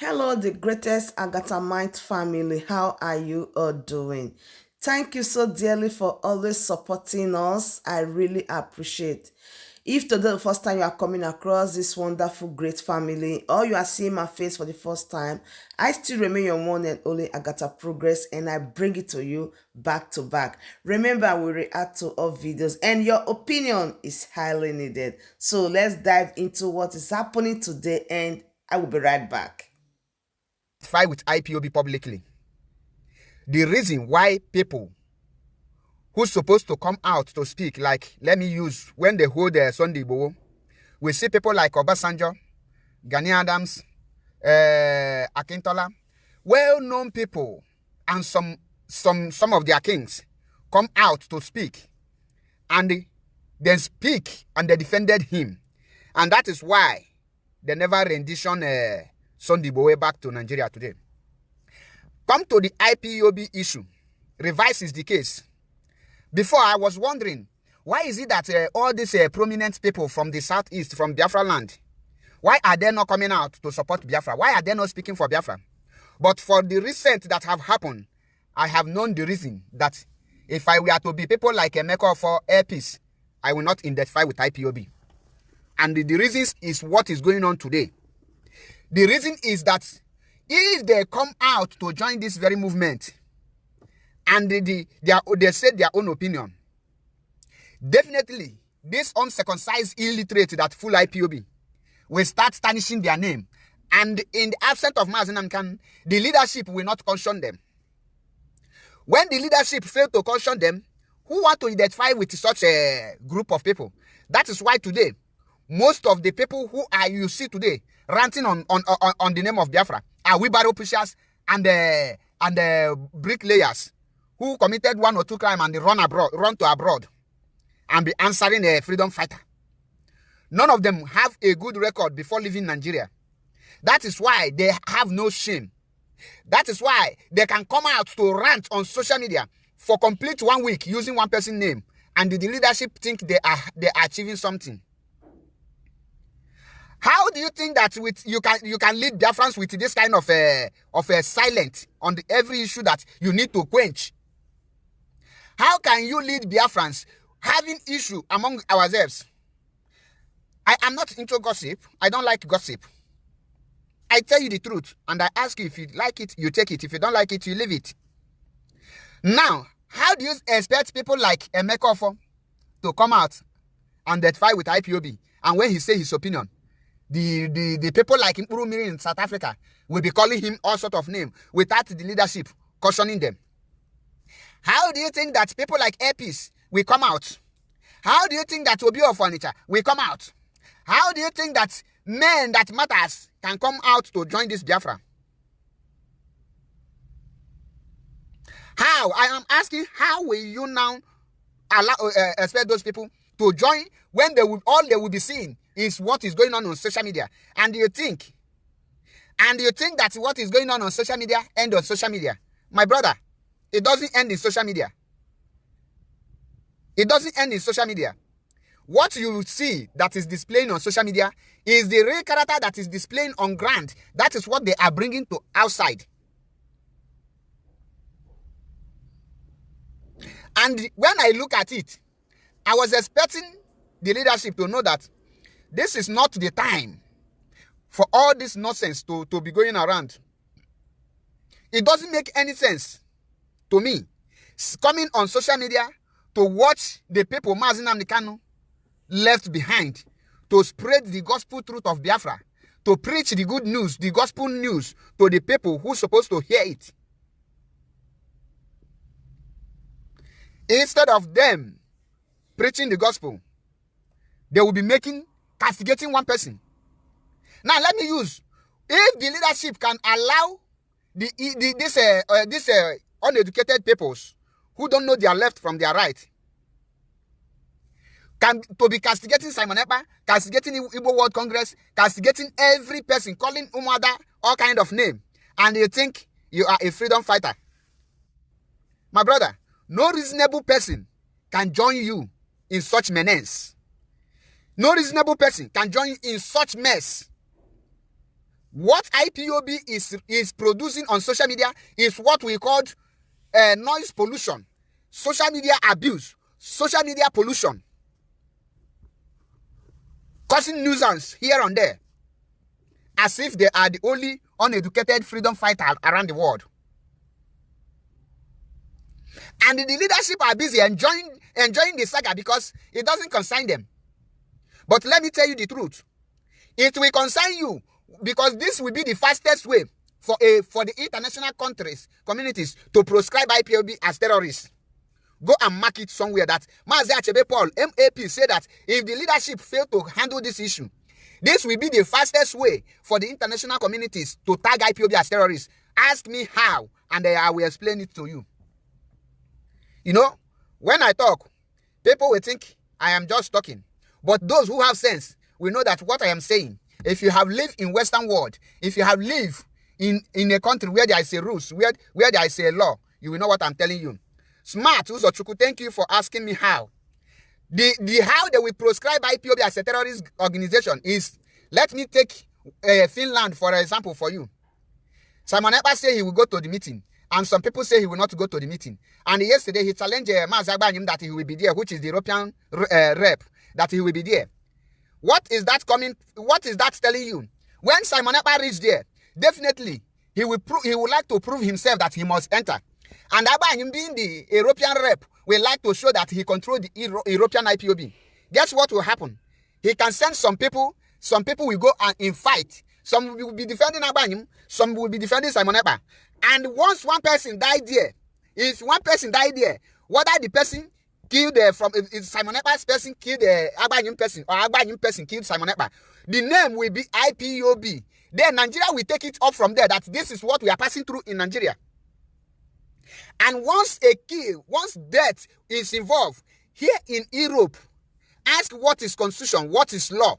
Hello, the greatest Agatha Mind family. How are you all doing? Thank you so dearly for always supporting us. I really appreciate. If today the first time you are coming across this wonderful, great family, or you are seeing my face for the first time, I still remain your one and only Agatha Progress, and I bring it to you back to back. Remember, we react to all videos, and your opinion is highly needed. So let's dive into what is happening today, and I will be right back. Fight with IPOB publicly. The reason why people who's supposed to come out to speak, like, let me use, when they hold their Sunday Igboho, we see people like Obasanjo, Gani Adams, Akintola, well-known people, and some of their kings come out to speak, and then speak, and they defended him. And that is why they never rendition Sunday Igboho back to Nigeria today. Come to the IPOB issue. Revise is the case. Before, I was wondering, why is it that all these prominent people from the southeast, from Biafra land, why are they not coming out to support Biafra? Why are they not speaking for Biafra? But for the recent that have happened, I have known the reason that if I were to be people like Emeka for Air Peace, I will not identify with IPOB. And the reason is what is going on today. The reason is that if they come out to join this very movement and they say their own opinion, definitely this uncircumcised illiterate that full IPOB will start tarnishing their name. And in the absence of Nnamdi, the leadership will not caution them. When the leadership fail to caution them, who want to identify with such a group of people? That is why today, most of the people who are you see today ranting on the name of Biafra are wheelbarrow pushers and bricklayers who committed one or two crimes and they run to abroad and be answering a freedom fighter. None of them have a good record before leaving Nigeria. That is why they have no shame. That is why they can come out to rant on social media for complete 1 week using one person's name, and the leadership think they are achieving something. How do you think that with you can lead Biafrans with this kind of a silent on every issue that you need to quench? How can you lead Biafrans having issue among ourselves? I am not into gossip. I don't like gossip. I tell you the truth, and I ask you, if you like it, you take it. If you don't like it, you leave it. Now, how do you expect people like Emeka to come out and identify with IPOB? And when he say his opinion, the people like Miri in South Africa will be calling him all sort of name without the leadership cautioning them. How do you think that people like Air Peace will come out? How do you think that Obi of Furniture will come out? How do you think that men that matters can come out to join this Biafra? How? I am asking, how will you now allow expect those people to join when all they will be seeing is what is going on social media? And you think that what is going on social media end on social media? My brother, it doesn't end in social media. It doesn't end in social media. What you see that is displaying on social media is the real character that is displaying on ground. That is what they are bringing to outside. And when I look at it, I was expecting the leadership to know that this is not the time for all this nonsense to be going around. It doesn't make any sense to me coming on social media to watch the people Nnamdi Kanu left behind to spread the gospel truth of Biafra, to preach the good news, the gospel news to the people who are supposed to hear it. Instead of them preaching the gospel, they will be castigating one person. Now let me use, if the leadership can allow this uneducated peoples who don't know their left from their right to be castigating Simon Ekpa, castigating Igbo World Congress, castigating every person, calling Umada all kind of name, and you think you are a freedom fighter. My brother, no reasonable person can join you in such menace. No reasonable person can join you in such mess. What IPOB is producing on social media is what we call noise pollution, social media abuse, social media pollution, causing nuisance here and there, as if they are the only uneducated freedom fighter around the world. And the leadership are busy enjoying the saga because it doesn't concern them. But let me tell you the truth. It will concern you, because this will be the fastest way for the international communities to proscribe IPOB as terrorists. Go and mark it somewhere that Mazi Achebe Paul, MAP, said that if the leadership fail to handle this issue, this will be the fastest way for the international communities to tag IPOB as terrorists. Ask me how, and I will explain it to you. You know, when I talk, people will think I am just talking. But those who have sense will know that what I am saying, if you have lived in Western world, if you have lived in a country where there is a rules, where there is a law, you will know what I'm telling you. Smart Uzochukwu, thank you for asking me how. The how they will proscribe IPOB as a terrorist organization is, let me take Finland for example for you. Simon Ekpa say he will go to the meeting, and some people say he will not go to the meeting. And yesterday he challenged Mazi Agbanyim that he will be there, which is the European rep, that he will be there. What is that coming? What is that telling you? When Simon Ekpa reached there, definitely he would like to prove himself that he must enter. And Agbanyim, being the European rep, will like to show that he controls the European IPOB. Guess what will happen? He can send some people will go and fight. Some will be defending Agbanyim, some will be defending Simon Ekpa. And once one person died there, whether the person killed from Simon Ekpa's person killed Agbanyim person, or Agbanyim person killed Simon Ekpa, the name will be IPOB. Then Nigeria will take it up from there, that this is what we are passing through in Nigeria. And once death is involved here in Europe, ask what is constitution, what is law.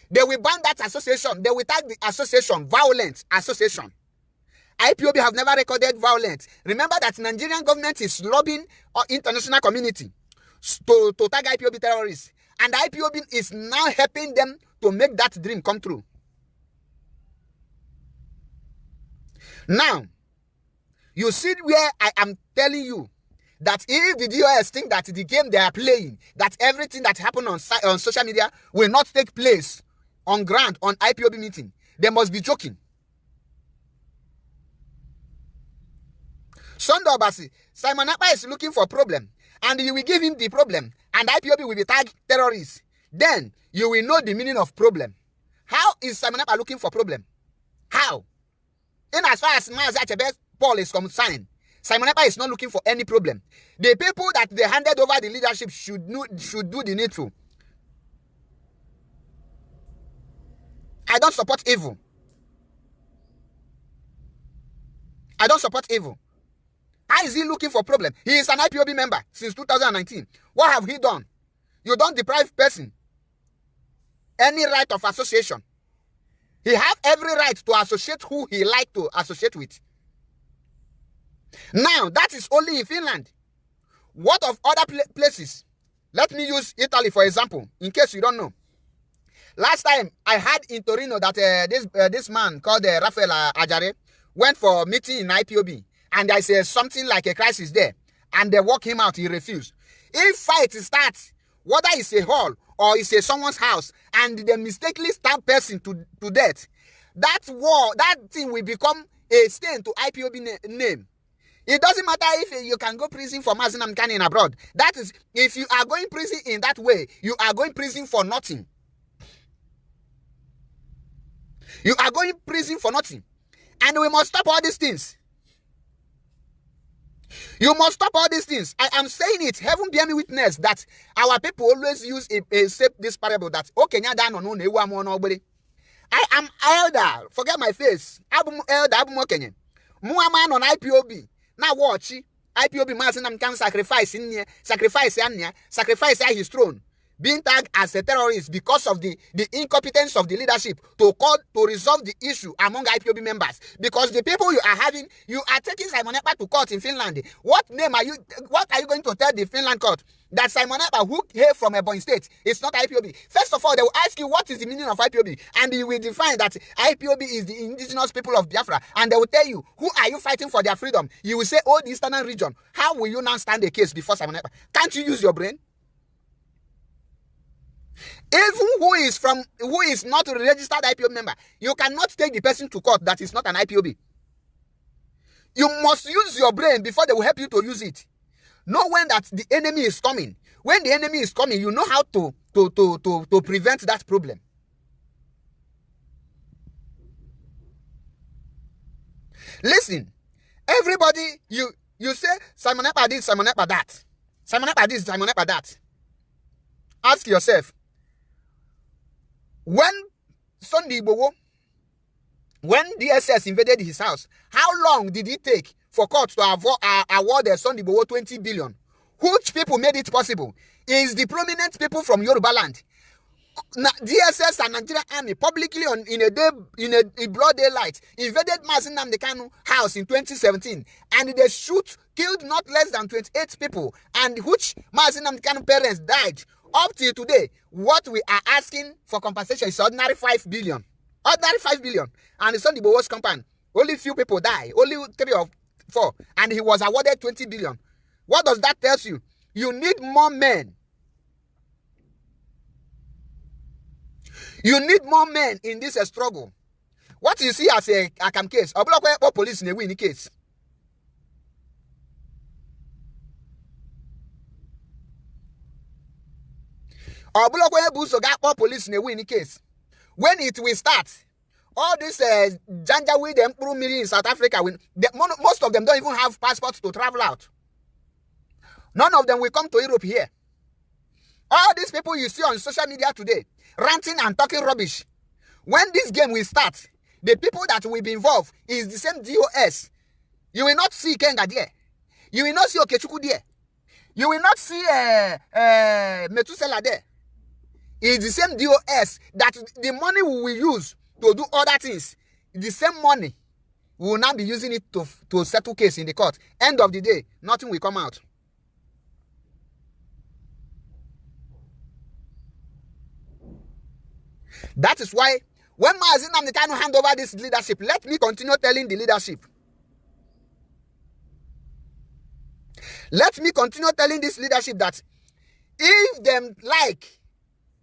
They will ban that association. They will tag the association violent association. IPOB have never recorded violence. Remember that Nigerian government is lobbying our international community to tag IPOB terrorists. And IPOB is now helping them to make that dream come true. Now, you see where I am telling you that if the DOS think that the game they are playing, that everything that happened on social media will not take place on ground, on IPOB meeting, they must be joking. Sunday Obasi, Simon Ekpa is looking for a problem, and you will give him the problem, and IPOB will be tagged terrorists. Then you will know the meaning of problem. How is Simon Ekpa looking for problem? How? In as far as Mazi Achebe Paul is concerned, Simon Ekpa is not looking for any problem. The people that they handed over the leadership should do the needful. I don't support evil. I don't support evil. How is he looking for problem? He is an IPOB member since 2019. What have he done? You don't deprive person any right of association. He have every right to associate who he like to associate with. Now, that is only in Finland. What of other places? Let me use Italy for example, in case you don't know. Last time, I heard in Torino that this man called Rafael Ajare went for a meeting in IPOB, and I said something like a crisis there, and they walk him out, he refused. If fight starts, whether it's a hall or it's someone's house, and they mistakenly stab person to death, that thing will become a stain to IPOB name. It doesn't matter if you can go prison for Mazi Nnamdi in abroad. That is, if you are going prison in that way, you are going prison for nothing. You are going prison for nothing. And we must stop all these things. You must stop all these things. I am saying it. Heaven bear me witness that our people always use this parable that, okay, I am elder. Forget my face. I'm elder. I'm okay. Man on IPOB. Now watch. IPOB man can sacrifice in here, sacrifice his throne. being tagged as a terrorist because of the incompetence of the leadership to resolve the issue among IPOB members. Because the people you are taking Simon Ekpa to court in Finland. What are you going to tell the Finland court? That Simon Ekpa, who hail from Ebonyi State, is not IPOB. First of all, they will ask you what is the meaning of IPOB, and you will define that IPOB is the indigenous people of Biafra, and they will tell you, who are you fighting for their freedom? You will say, oh, the Eastern region. How will you now stand a case before Simon Ekpa? Can't you use your brain? Even who is not a registered IPOB member, you cannot take the person to court that is not an IPOB. You must use your brain before they will help you to use it. Know when that the enemy is coming. When the enemy is coming, you know how to prevent that problem. Listen, everybody, you say Simon Ekpa this, Simon Ekpa that. Simon Ekpa this, Simon Ekpa that. Ask yourself, when Sunday Igboho, when DSS invaded his house, how long did it take for court to award Sunday Igboho 20 billion? Which people made it possible? Is the prominent people from Yoruba land. DSS and Nigerian army publicly in a broad daylight invaded Nnamdi Kanu house in 2017, and they killed not less than 28 people, and which Nnamdi Kanu parents died. Up till today, what we are asking for compensation is ordinary 5 billion. Ordinary 5 billion. And it's on the Bowo's compound. Only few people die. Only 3 or 4. And he was awarded 20 billion. What does that tell you? You need more men. You need more men in this struggle. What you see as a Akam case, or police in a winning case. Or police in a winning case. When it will start, all this Janjaweed and Purumiri in South Africa, most of them don't even have passports to travel out. None of them will come to Europe here. All these people you see on social media today, ranting and talking rubbish. When this game will start, the people that will be involved is the same DOS. You will not see Kenga there. You will not see Okechukwu there. You will not see Metusela there. It's the same DOS that the money we will use to do other things. The same money, we will now be using it to settle case in the court. End of the day, nothing will come out. That is why when Nnamdi Kanu hand over this leadership, let me continue telling the leadership. Let me continue telling this leadership that if them like,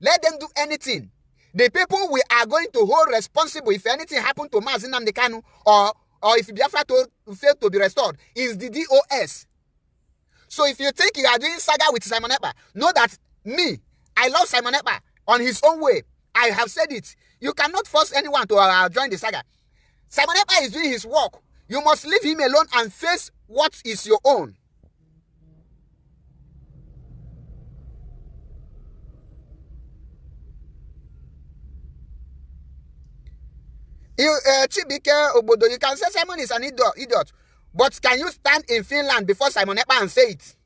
let them do anything. The people we are going to hold responsible if anything happened to Nnamdi Kanu or if Biafra failed to be restored is the DOS. So if you think you are doing saga with Simon Ekpa, know that I love Simon Ekpa on his own way. I have said it. You cannot force anyone to join the saga. Simon Ekpa is doing his work. You must leave him alone and face what is your own. Chibike Obodo, you can say Simon is an idiot. But can you stand in Finland before Simon Ekpa and say it?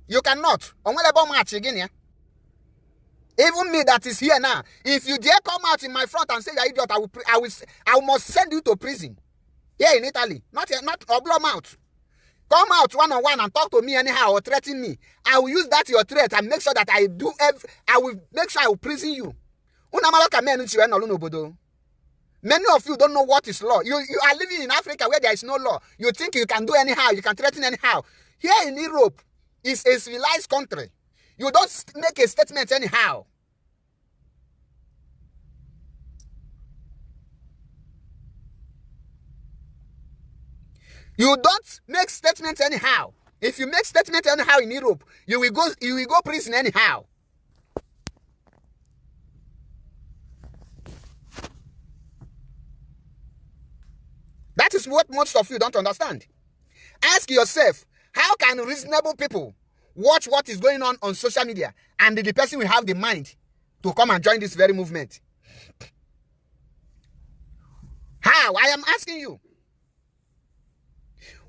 You cannot. Even me that is here now, if you dare come out in my front and say you're idiot, I must send you to prison. Here in Italy. Not blow out. Come out one-on-one and talk to me anyhow or threaten me. I will use that your threat and make sure that I will make sure I will prison you. Many of you don't know what is law. You are living in Africa where there is no law. You think you can do anyhow, you can threaten anyhow. Here in Europe, it's a civilized country. You don't make a statement anyhow. You don't make statements anyhow. If you make statements anyhow in Europe, you will go prison anyhow. That is what most of you don't understand. Ask yourself, how can reasonable people watch what is going on social media and the person will have the mind to come and join this very movement? How? I am asking you.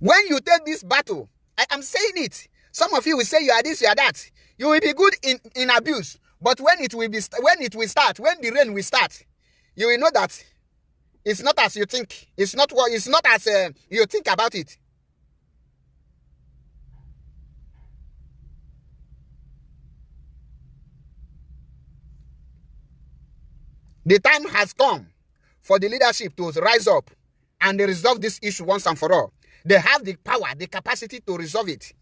When you take this battle, I am saying it, Some of you will say you are this, you are that. You will be good in abuse, but when the rain will start, you will know that it's not as you think. It's not as you think about it. The time has come for the leadership to rise up and resolve this issue once and for all. They have the power, the capacity to resolve it.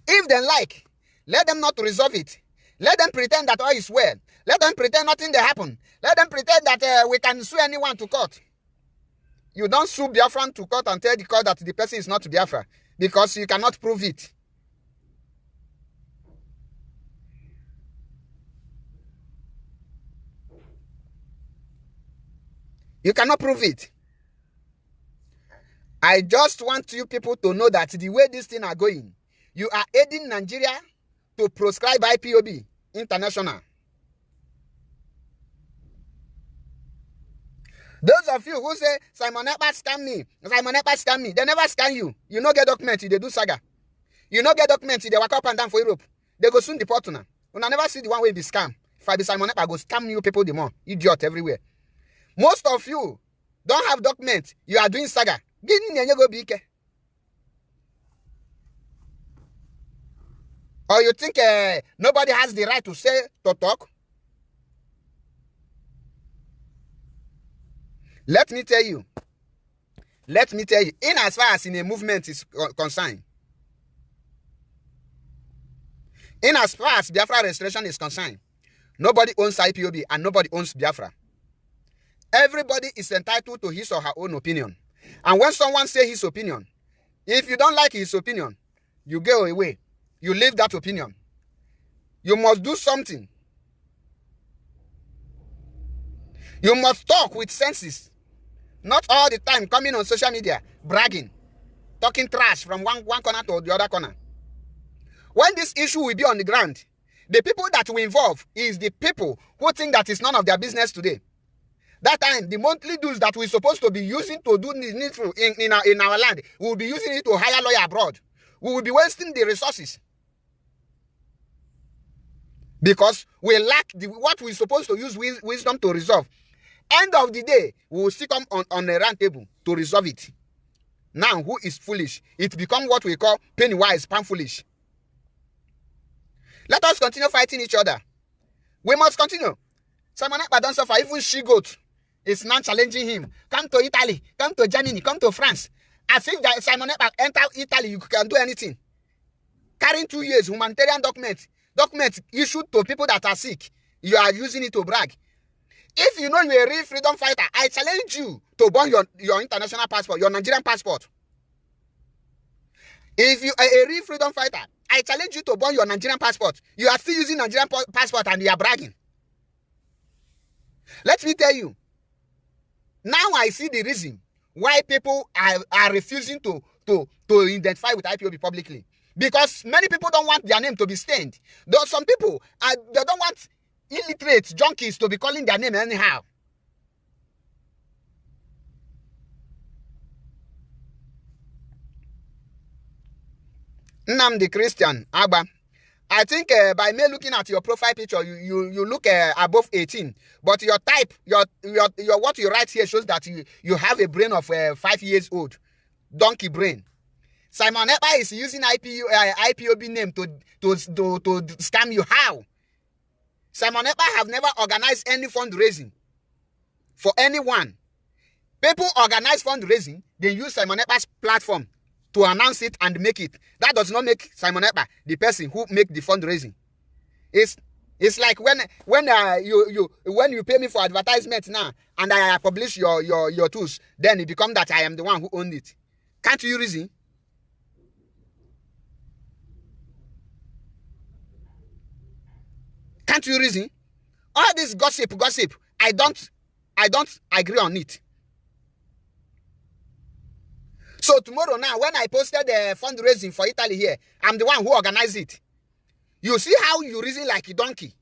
If they like, let them not resolve it. Let them pretend that all is well. Let them pretend nothing will happen. Let them pretend that we can sue anyone to court. You don't sue Biafran to court and tell the court that the person is not Biafra because you cannot prove it. You cannot prove it. I just want you people to know that the way these things are going, you are aiding Nigeria to proscribe IPOB International. Those of you who say, Simon Ekpa scam me, they never scam you. You no get document, they do saga. You no get document, they walk up and down for Europe. They go soon deport you. Una never see the one way be scam. If I be Simon Ekpa, go scam you people the more. Idiot everywhere. Most of you don't have document. You are doing saga. Or you think nobody has the right to talk? Let me tell you, in as far as in a movement is concerned, in as far as Biafra restoration is concerned, nobody owns IPOB and nobody owns Biafra. Everybody is entitled to his or her own opinion. And when someone says his opinion, if you don't like his opinion, you go away. You leave that opinion. You must do something. You must talk with senses. Not all the time coming on social media, bragging, talking trash from one corner to the other corner. When this issue will be on the ground, the people that will involve is the people who think that it's none of their business today. That time, the monthly dues that we're supposed to be using to do needful in our land, we will be using it to hire lawyer abroad. We will be wasting the resources. Because we lack what we're supposed to use wisdom to resolve. End of the day, we will still come on a round table to resolve it. Now, who is foolish? It becomes what we call penny wise, pound foolish. Let us continue fighting each other. We must continue. Simon Ekpa don't suffer. Even she-goat is now challenging him. Come to Italy, come to Germany, come to France. As if that Simon Ekpa enter Italy, you can do anything. Carrying 2 years, humanitarian document issued to people that are sick. You are using it to brag. If you know you're a real freedom fighter, I challenge you to burn your international passport, your Nigerian passport. If you are a real freedom fighter, I challenge you to burn your Nigerian passport. You are still using Nigerian passport and you are bragging. Let me tell you, now I see the reason why people are refusing to identify with IPOB publicly. Because many people don't want their name to be stained. Though some people, they don't want illiterate junkies to be calling their name anyhow. Nnamdi Christian, Abba. I think by me looking at your profile picture, you look above 18. But your type, your what you write here shows that you have a brain of 5 years old. Donkey brain. Simon Ekpa is using IPOB name to scam you. How? Simon Ekpa have never organized any fundraising for anyone. People organize fundraising, they use Simon Ekpa's platform to announce it and make it. That does not make Simon Ekpa the person who make the fundraising. It's like when you pay me for advertisement now and I publish your tools, then it becomes that I am the one who owned it. Can't you reason? Can't you reason? All this gossip, I don't agree on it. So tomorrow now, when I posted the fundraising for Italy here, I'm the one who organized it. You see how you reason like a donkey?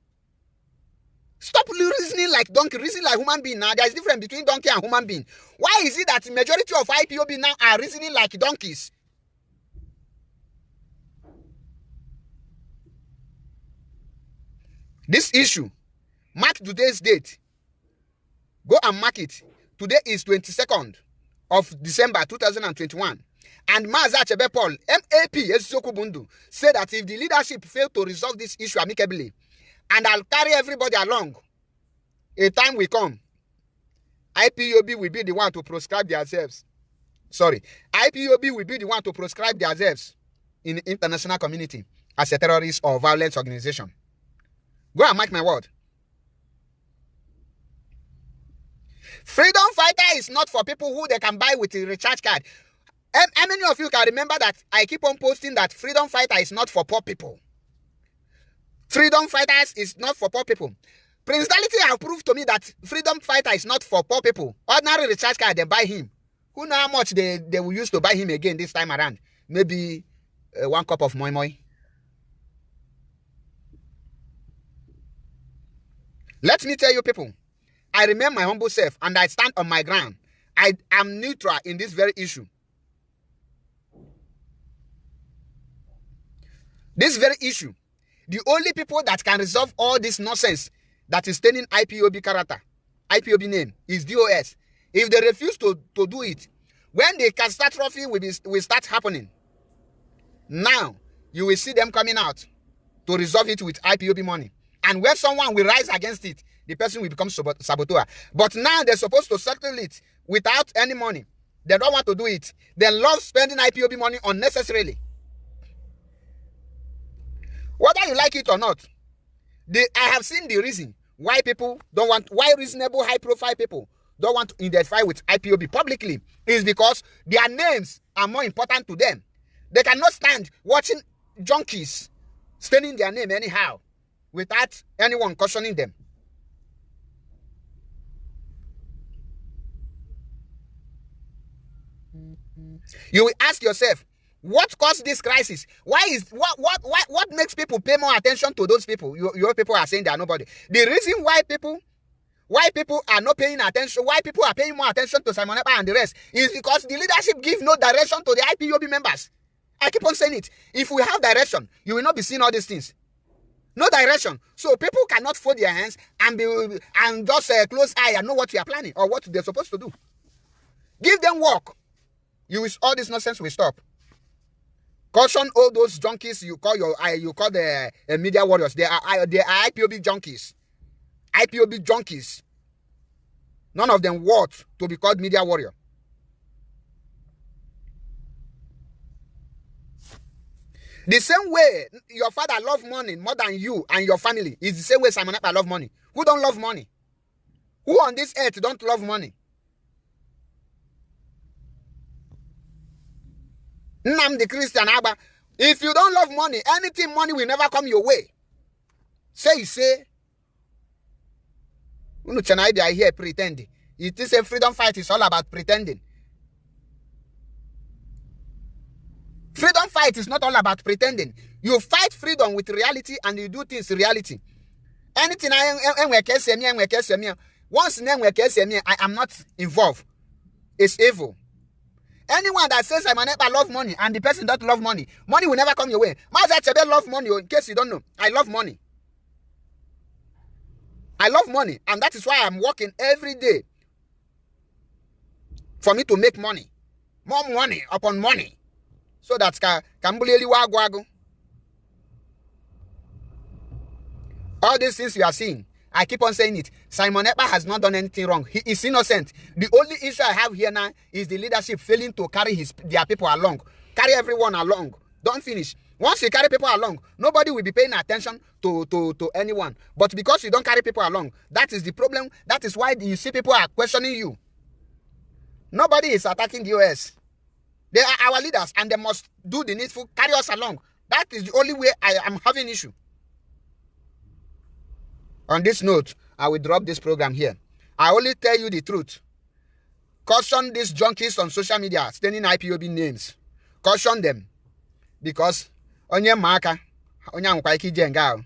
Stop reasoning like donkey, reason like human being now. There's a difference between donkey and human being. Why is it that the majority of IPOB now are reasoning like donkeys? This issue, mark today's date. Go and mark it. Today is 22nd of December 2021. And Maza Achebe Paul, MAP, Bundu, said that if the leadership fail to resolve this issue amicably, and I'll carry everybody along, a time will come, IPOB will be the one to proscribe themselves. Sorry, IPOB will be the one to proscribe themselves in the international community as a terrorist or violence organization. Go and mark my word. Freedom fighter is not for people who they can buy with a recharge card. How many of you can remember that I keep on posting that freedom fighter is not for poor people? Freedom fighters is not for poor people. Prince Dality have proved to me that freedom fighter is not for poor people. Ordinary recharge card, they buy him. Who know how much they will use to buy him again this time around? Maybe 1 cup of moi moi. Let me tell you people, I remain my humble self and I stand on my ground. I am neutral in this very issue. This very issue, the only people that can resolve all this nonsense that is staining IPOB character, IPOB name, is DOS. If they refuse to do it, when the catastrophe will start happening, now you will see them coming out to resolve it with IPOB money. And when someone will rise against it, the person will become saboteur. But now they're supposed to settle it without any money. They don't want to do it. They love spending IPOB money unnecessarily. Whether you like it or not, I have seen the reason why people don't want, why reasonable high-profile people don't want to identify with IPOB publicly is because their names are more important to them. They cannot stand watching junkies staining their name anyhow without anyone cautioning them. You will ask yourself, what caused this crisis? What makes people pay more attention to those people? Your people are saying they are nobody. The reason why people are not paying attention, why people are paying more attention to Simon Ekpa and the rest, is because the leadership give no direction to the IPOB members. I keep on saying it. If we have direction, you will not be seeing all these things. No direction. So people cannot fold their hands and just close eye and know what you are planning or what they're supposed to do. Give them work. All this nonsense will stop. Caution all those junkies you call the media warriors. They are IPOB junkies. IPOB junkies. None of them worth to be called media warrior. The same way your father love money more than you and your family is the same way Simon Ekpa love money. Who don't love money? Who on this earth don't love money? Nnamdi Christian Abba. If you don't love money, anything money will never come your way. Say. I hear pretending. It is a freedom fight. It's all about pretending. Freedom fight is not all about pretending. You fight freedom with reality and you do things in reality. Anything once I am not involved. It's evil. Anyone that says Simon Ekpa love money and the person that love money, money will never come your way. Maza Achebe love money. In case you don't know, I love money. I love money, and that is why I'm working every day for me to make money, more money upon money, so that all these things you are seeing, I keep on saying it. Simon Ekpa has not done anything wrong. He is innocent. The only issue I have here now is the leadership failing to carry their people along. Carry everyone along. Don't finish. Once you carry people along, nobody will be paying attention to anyone. But because you don't carry people along, that is the problem. That is why you see people are questioning you. Nobody is attacking the US. They are our leaders and they must do the needful, carry us along. That is the only way I am having issue. On this note, I will drop this program here. I only tell you the truth. Caution these junkies on social media staining IPOB names. Caution them. Because onye maka onye ankwa iki jenga.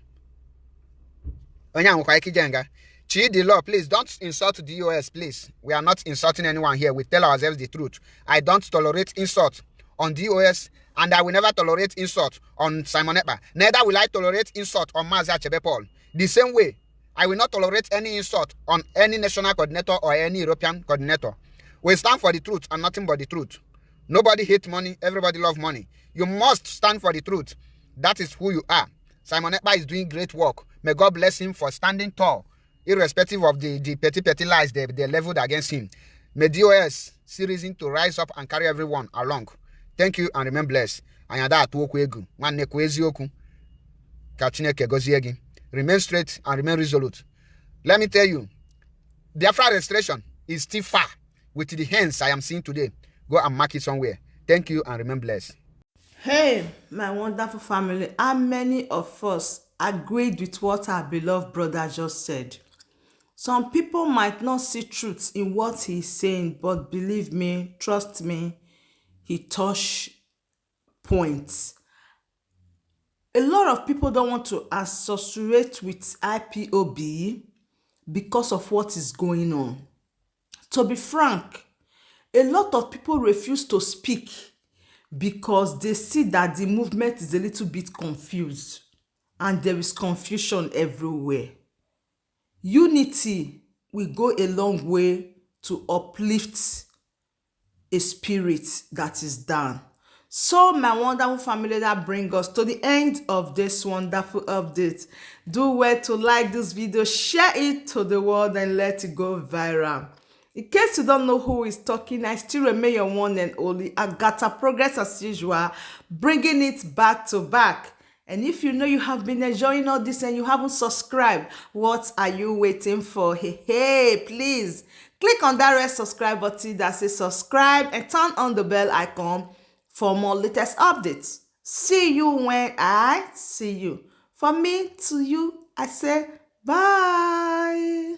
Onye ankwa iki jenga. Chi the law, please don't insult the US, please. We are not insulting anyone here. We tell ourselves the truth. I don't tolerate insult on DOS, and I will never tolerate insult on Simon Ekpa. Neither will I tolerate insult on Maza Achebe Paul. The same way, I will not tolerate any insult on any national coordinator or any European coordinator. We stand for the truth and nothing but the truth. Nobody hates money. Everybody loves money. You must stand for the truth. That is who you are. Simon Ekpa is doing great work. May God bless him for standing tall, irrespective of the petty lies they leveled against him. May DOS see reason to rise up and carry everyone along. Thank you and remain blessed. Anyada atuokwu egu. Nwanne kwu eziokwu. Ka Chineke gozie gị. Remain straight and remain resolute. Let me tell you, Biafra restoration is still far with the hands I am seeing today. Go and mark it somewhere. Thank you and remain blessed. Hey, my wonderful family, how many of us agreed with what our beloved brother just said? Some people might not see truth in what he's saying, but believe me, trust me, he touched points. A lot of people don't want to associate with IPOB because of what is going on. To be frank, a lot of people refuse to speak because they see that the movement is a little bit confused and there is confusion everywhere. Unity will go a long way to uplift a spirit that is down. So my wonderful family, that brings us to the end of this wonderful update. Do well to like this video, share it to the world and let it go viral. In case you don't know who is talking, I still remain your one and only AGATHA, progress as usual, bringing it back to back. And if you know you have been enjoying all this and you haven't subscribed, what are you waiting for? Hey, please click on that red subscribe button that says subscribe and turn on the bell icon for more latest updates. See you when I see you. From me to you, I say bye.